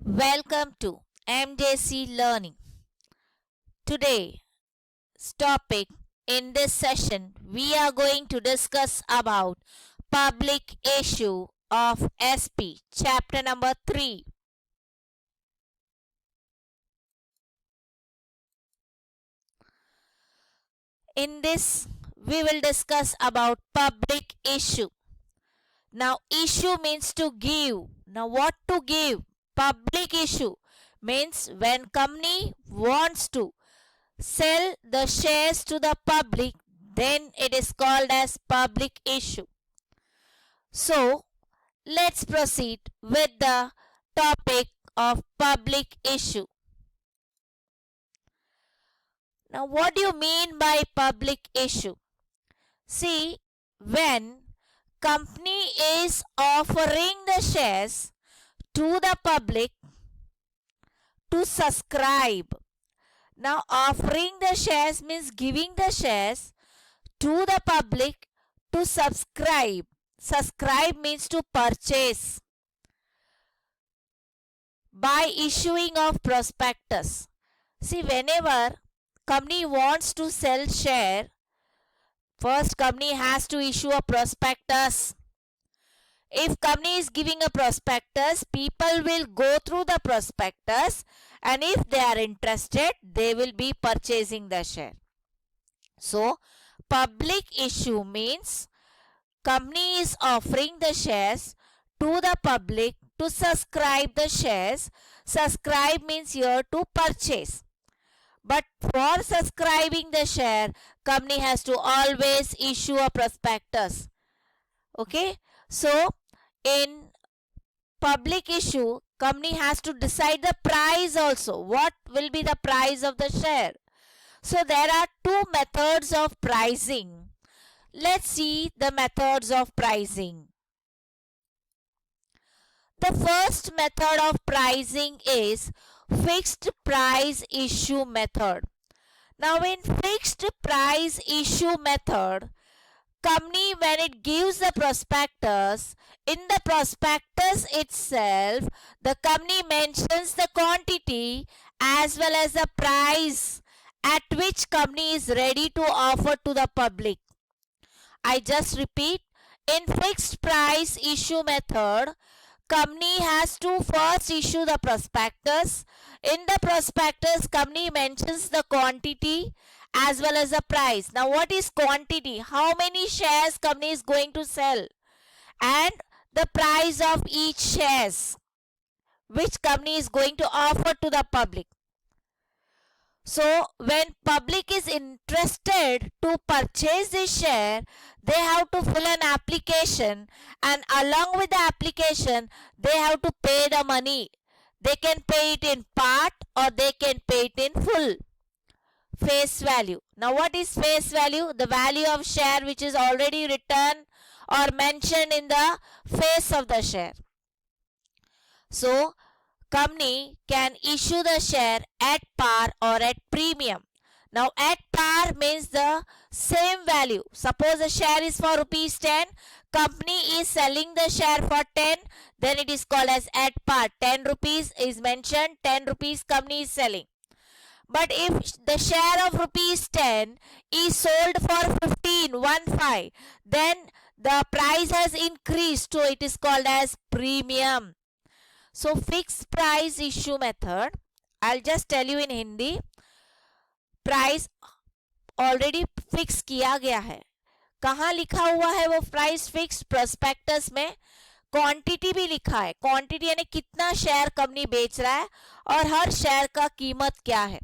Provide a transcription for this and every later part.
Welcome to MJC Learning. Today's topic in this session we are going to discuss about public issue of SP chapter number 3. In this we will discuss about public issue. Now issue means to give. Now what to give? Public issue means when company wants to sell the shares to the public, then it is called as public issue. So let's proceed with the topic of public issue. Now what do you mean by public issue? See, when company is offering the shares to the public to subscribe. Now offering the shares means giving the shares to the public to subscribe. Subscribe means to purchase by issuing of prospectus. See, whenever company wants to sell share, first company has to issue a prospectus. If company is giving a prospectus, people will go through the prospectus, and if they are interested, they will be purchasing the share. So public issue means company is offering the shares to the public to subscribe the shares. Subscribe means here to purchase. But for subscribing the share, company has to always issue a prospectus. Okay. So in public issue, company has to decide the price also. What will be the price of the share? So there are two methods of pricing. Let's see the methods of pricing. The first method of pricing is fixed price issue method. Now in fixed price issue method, company when it gives the prospectus, in the prospectus itself, the company mentions the quantity as well as the price at which company is ready to offer to the public. I just repeat, in fixed price issue method, company has to first issue the prospectus. In the prospectus, company mentions the quantity as well as the price. Now what is quantity? How many shares company is going to sell, and the price of each shares which company is going to offer to the public. So when public is interested to purchase this share, they have to fill an application, and along with the application they have to pay the money. They can pay it in part or they can pay it in full. Face value. Now what is face value? The value of share which is already written or mentioned in the face of the share. So company can issue the share at par or at premium. Now at par means the same value. Suppose the share is for rupees 10, company is selling the share for 10, then it is called as at par. 10 rupees is mentioned, 10 rupees company is selling. But if the share of rupees 10 is sold for 15, then the price has increased, so it is called as premium. So fixed price issue method, I'll just tell you in Hindi. Price already fix किया गया है. कहाँ लिखा हुआ है वो price fix? Prospectus में. Quantity भी लिखा है. क्वांटिटी यानी कितना शेयर कंपनी बेच रहा है और हर शेयर का कीमत क्या है.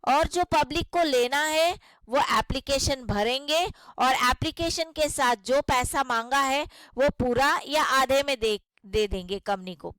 और जो पब्लिक को लेना है वो एप्लीकेशन भरेंगे और एप्लीकेशन के साथ जो पैसा मांगा है वो पूरा या आधे में दे देंगे कंपनी को.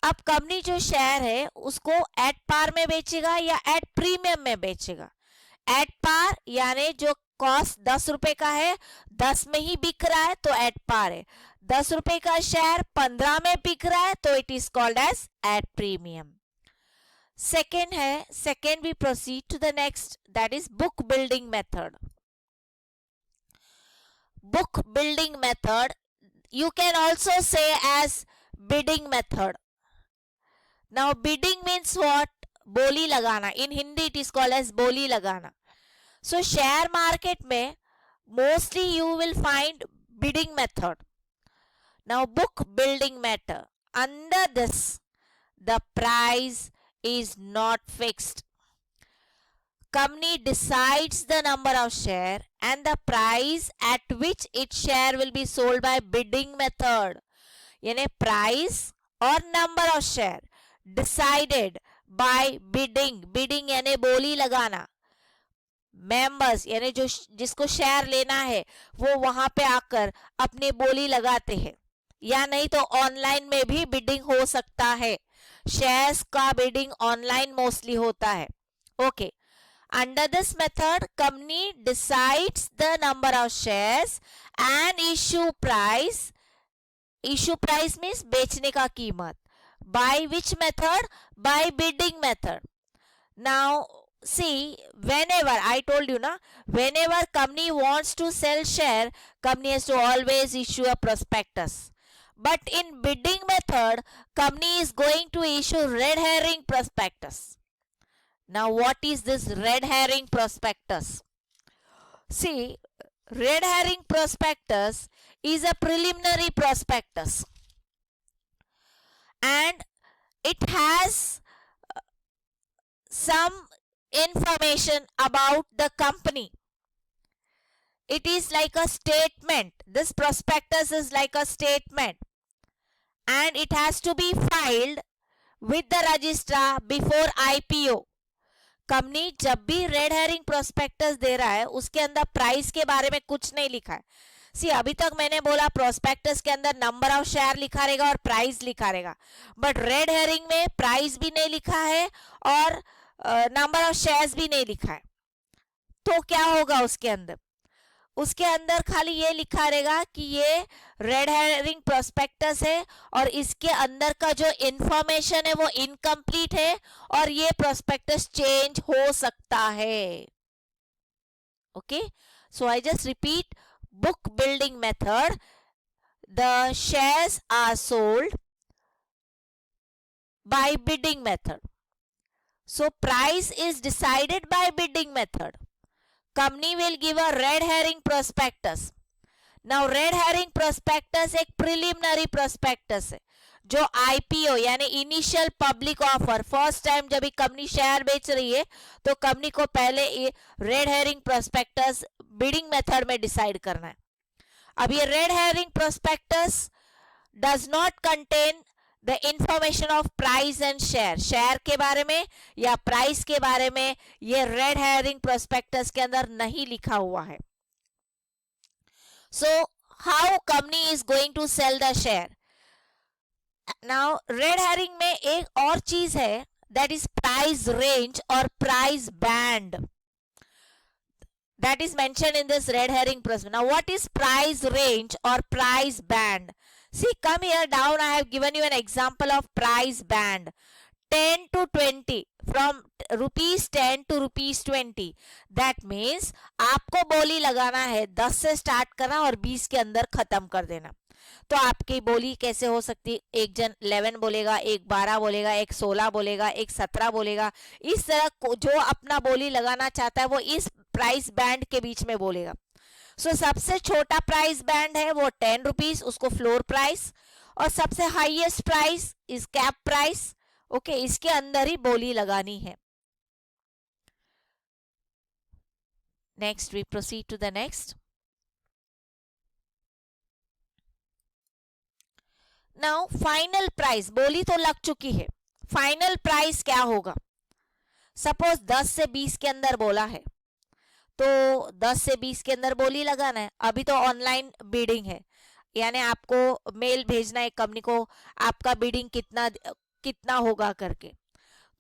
अब कंपनी जो शेयर है उसको एट पार में बेचेगा या एट प्रीमियम में बेचेगा. एट पार यानी जो कॉस्ट 10 रुपए का है 10 में ही बिक रहा है तो एट पार है. 10 रुपए का शेयर 15 में बिक रहा है तो it is called as at premium. Second है, second we proceed to the next, that is book building method. Book building method you can also say as bidding method. Now bidding means what? बोली लगाना. In Hindi it is called as बोली लगाना. So share market में mostly you will find bidding method. Now book building method. Under this, the price is not fixed. Company decides the number of share and the price at which its share will be sold by bidding method. यानी price और number of share decided by bidding. Bidding यानी बोली लगाना. Members यानी जो जिसको share लेना है वो वहां पे आकर अपनी बोली लगाते हैं. या नहीं तो ऑनलाइन में भी बिडिंग हो सकता है. शेयर्स का बिडिंग ऑनलाइन मोस्टली होता है. Okay. Under this method company decides the number of shares and issue price. Issue price means बेचने का कीमत. By which method? By bidding method. Now see, whenever I told you na, whenever company wants to sell share, company has to always issue a prospectus. But in bidding method, company is going to issue red herring prospectus. Now what is this red herring prospectus? See, red herring prospectus is a preliminary prospectus and it has some information about the company. It is like a statement. This prospectus is like a statement and it has to be filed with the registrar before IPO. Company जब भी red herring prospectus दे रहा है उसके अंदर price के बारे में कुछ नहीं लिखा है. सी अभी तक मैंने बोला प्रोस्पेक्टस के अंदर नंबर ऑफ शेयर लिखा रहेगा और प्राइस लिखा रहेगा. बट रेड हेरिंग में प्राइस भी नहीं लिखा है और नंबर ऑफ शेयर्स भी नहीं लिखा है. तो क्या होगा उसके अंदर? उसके अंदर खाली ये लिखा रहेगा कि ये रेड हेरिंग प्रोस्पेक्टस है और इसके अंदर का जो इंफॉर्मेशन है वो इनकम्प्लीट है और ये प्रोस्पेक्टस चेंज हो सकता है. Okay, so I just repeat. Book building method, the shares are sold by bidding method. So price is decided by bidding method. Company will give a red herring prospectus. Now red herring prospectus एक preliminary prospectus है जो IPO यानी initial public offer, first time जब company share बेच रही है तो company को पहले ये red herring prospectus bidding method में डिसाइड करना है. अब ये red herring prospectus does not contain the information of price and share. Share के बारे में या प्राइस के बारे में ये रेड हेरिंग प्रोस्पेक्टस के अंदर नहीं लिखा हुआ है. So how company is going to sell the share? Now red herring में एक और चीज है, दैट इज प्राइस रेंज और price band. That is mentioned in this red herring prospectus. Now what is price range or price band? See, come here down. I have given you an example of price band. 10 to 20. From rupees 10 to rupees 20. That means आपको बोली लगाना है 10 से start करना और 20 के अंदर खत्म कर देना. तो आपकी बोली कैसे हो सकती है? एक जन 11 बोलेगा, एक 12 बोलेगा, एक 16 बोलेगा, एक 17 बोलेगा. इस तरह जो अपना बोली लगाना चाहता है वो इस प्राइस बैंड के बीच में बोलेगा. सो सबसे छोटा प्राइस बैंड है वो 10 रुपीज, उसको फ्लोर प्राइस, और सबसे highest price is cap price. Okay, इसके अंदर ही बोली लगानी है. Next we proceed to the next. Now final price, बोली तो लग चुकी है, फाइनल प्राइस क्या होगा? सपोज 10 से 20 के अंदर बोला है तो 10 से 20 के अंदर बोली लगाना है. अभी तो ऑनलाइन बिडिंग है, यानी आपको मेल भेजना है कंपनी को आपका बिडिंग कितना होगा करके.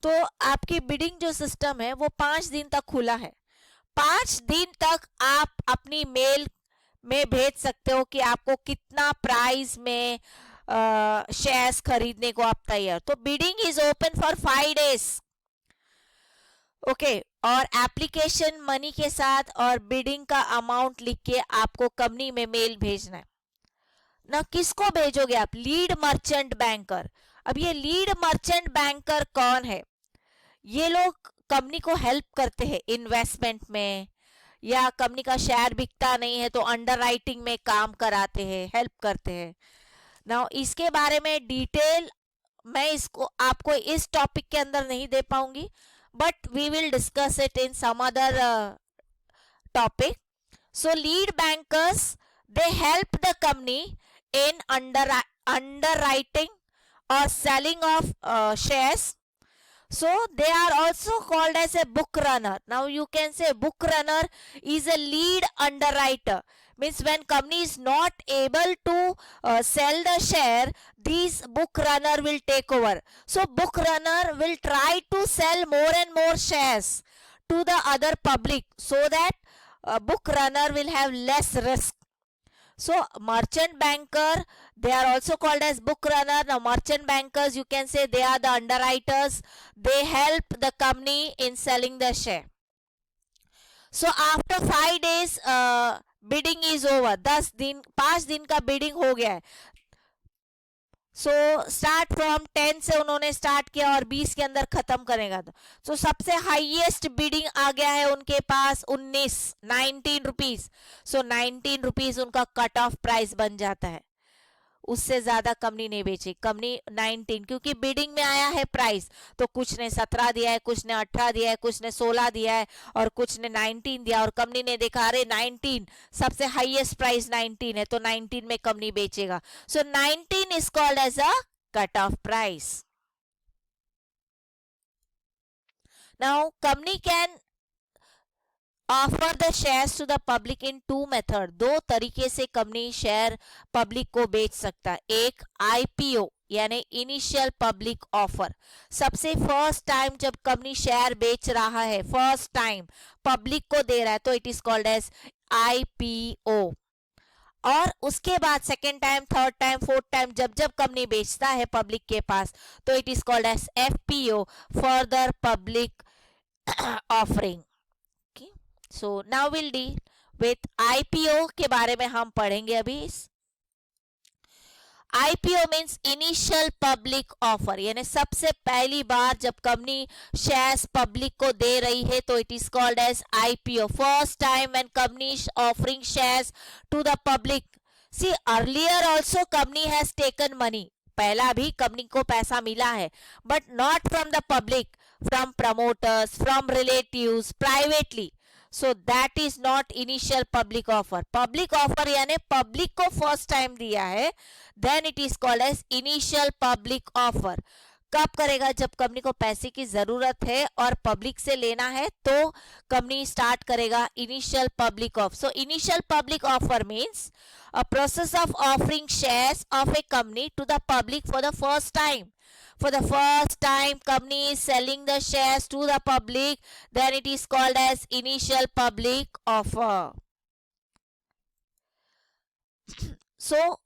तो आपकी बिडिंग जो सिस्टम है वो 5 दिन तक खुला है. 5 दिन तक आप अपनी मेल में भेज सकते हो कि आपको कितना प्राइस में शेयर्स खरीदने को आप तैयार. तो bidding is open for 5 days. Okay, और एप्लीकेशन मनी के साथ और बिडिंग का अमाउंट लिख के आपको कंपनी में मेल भेजना है ना. किसको भेजोगे आप? Lead merchant banker. अब ये लीड मर्चेंट बैंकर कौन है? ये लोग कंपनी को हेल्प करते हैं इन्वेस्टमेंट में, या कंपनी का शेयर बिकता नहीं है तो अंडरराइटिंग में काम कराते हैं, हेल्प करते हैं। नाउ इसके बारे में डिटेल मैं इसको आपको इस टॉपिक के अंदर नहीं दे पाऊंगी, but we will discuss it in some other topic. So lead bankers, they help the company in underwriting or selling of shares. So they are also called as a book runner. Now you can say book runner is a lead underwriter. Means when company is not able to sell the share, these book runner will take over. So book runner will try to sell more and more shares to the other public, so that book runner will have less risk. So merchant banker, they are also called as book runner. Now merchant bankers, you can say they are the underwriters. They help the company in selling the share. So after 5 days bidding is over. 10 दिन 5 दिन का bidding हो गया है. So start from 10 से उन्होंने start किया और 20 के अंदर खत्म करेगा. तो सबसे हाईएस्ट बिडिंग आ गया है उनके पास 19 रुपीज. सो 19 रुपीज उनका कट ऑफ प्राइस बन जाता है. उससे ज्यादा कंपनी नहीं बेची. कंपनी 19, क्योंकि बिडिंग में आया है प्राइस, तो कुछ ने 17 दिया है, कुछ ने 18 दिया है, कुछ ने 16 दिया है और कुछ ने 19 दिया. और कंपनी ने देखा अरे 19 सबसे हाईएस्ट प्राइस 19 है, तो 19 में कंपनी बेचेगा. So 19 is called as a cut off price. Now company can offer the shares to the public in 2 method. 2 तरीके से कंपनी शेयर पब्लिक को बेच सकता है. एक आईपीओ यानी इनिशियल पब्लिक ऑफर. सबसे फर्स्ट टाइम जब कंपनी शेयर बेच रहा है, फर्स्ट टाइम पब्लिक को दे रहा है, तो it is called as IPO. और उसके बाद second time, third time, fourth time जब जब कंपनी बेचता है पब्लिक के पास, तो it is called as FPO, further public offering. So now we'll deal with IPO के बारे में हम पढ़ेंगे अभी. IPO means initial public offer, यानी सबसे पहली बार जब कंपनी शेयर्स पब्लिक को दे रही है, तो it is called as IPO. First time when company offering shares to the public. See earlier also company has taken money. पहला भी कंपनी को पैसा मिला है, but not from the public, from promoters, from relatives, privately. So that is not initial public offer. Public offer यानी public को first time दिया है, then it is called as initial public offer. कब करेगा? जब कंपनी को पैसे की जरूरत है और पब्लिक से लेना है, तो कंपनी स्टार्ट करेगा initial public offer. So initial public offer means a process of offering shares of a company to the public for the first time. For the first time company is selling the shares to the public, then it is called as initial public offer. So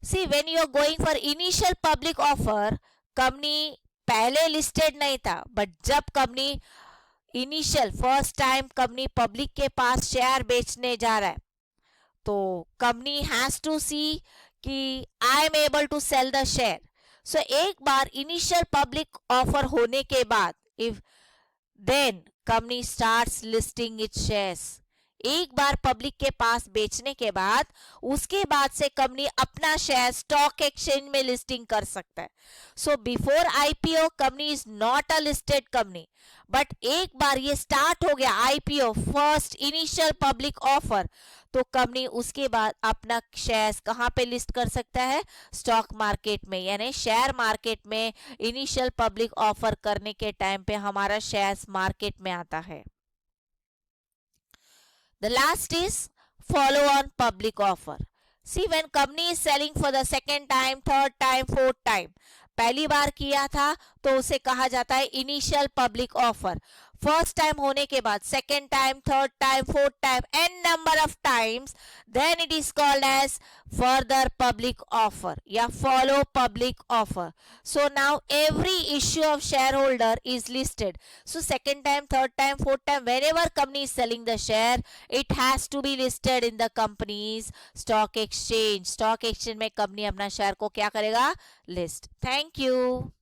see, when you are going for initial public offer, company पहले listed नहीं था, but जब company initial first time company public के पास share बेचने जा रहा है, तो कंपनी हैज टू सी कि I am able to sell the share. So एक बार इनिशियल पब्लिक ऑफर होने के बाद, if then company starts listing its shares. एक बार पब्लिक के पास बेचने के बाद, उसके बाद से कंपनी अपना शेयर स्टॉक एक्सचेंज में लिस्टिंग कर सकता है. So before IPO company is not a listed company, but एक बार ये स्टार्ट हो गया IPO, first initial public offer, तो कंपनी उसके बाद अपना शेयर्स कहां पे लिस्ट कर सकता है? स्टॉक मार्केट में, यानी शेयर मार्केट में. इनिशियल पब्लिक ऑफर करने के टाइम पे हमारा शेयर्स मार्केट में आता है. The last is follow on public offer. See, when company is selling for the second time, third time, fourth time, पहली बार किया था तो उसे कहा जाता है initial public offer. First time होने के बाद second time, third time, fourth time, n number of times, then it is called as further public offer या follow public offer. So now every issue of shareholder is listed. So second time, third time, fourth time, whenever company is selling the share, it has to be listed in the company's stock exchange. Stock exchange में company अपना share को क्या करेगा? List. Thank you.